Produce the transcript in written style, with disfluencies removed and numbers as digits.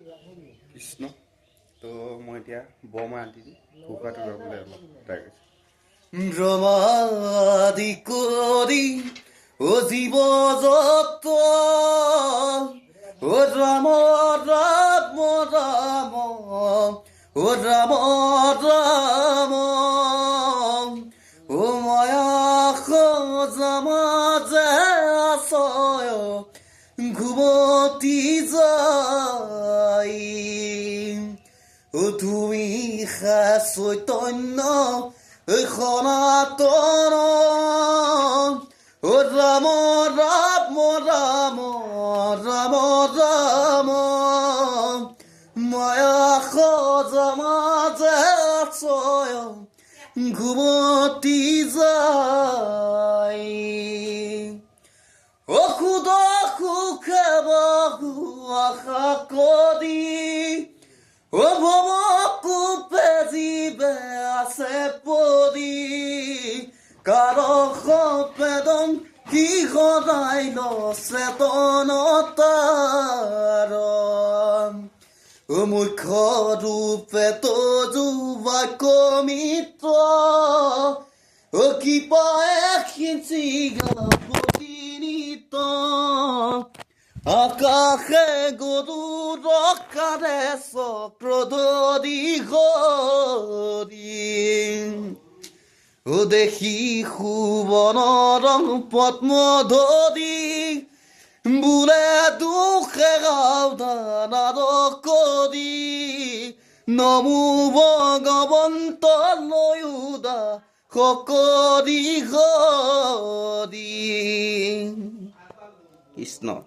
কৃষ্ণ তো মই এতিয়া বৰমা আন্টি ভোকাটো ৰ'বলৈ অলপ ট্ৰাই কৰিছোঁ। ৰমাদি কৰি অ জীৱ যত অ ৰাম ৰাম ৰাম অ ৰাম ৰাম অ মায়া সজামা যে আছয় ঘুমতি যাই অ তুমি চৈতন্য সনাতন অ ৰাম ৰাম ৰাম ৰাম ৰাম মায়া সজামা যে আছয় ঘুমতি যাই অসুদ সুখে বহু আশা কৰি অ ভৱ কোপে জীৱে আছে পৰি কাৰ সপেদন কি সদায় চেতনতাৰ মুখ্য ৰূপে তজু বাক্য মিত্ৰ কি পায় সিঞ্চি প্ৰতিনিত আকাশে গৰু ৰকাৰে চক্ৰ ধৰি দেখি সুবনৰ পদ্ম ধৰি বোলে দুখে গাওধানাৰ কৰি নমো ভগৱন্ত লয়োদা সকৰি হৰি কৃষ্ণ।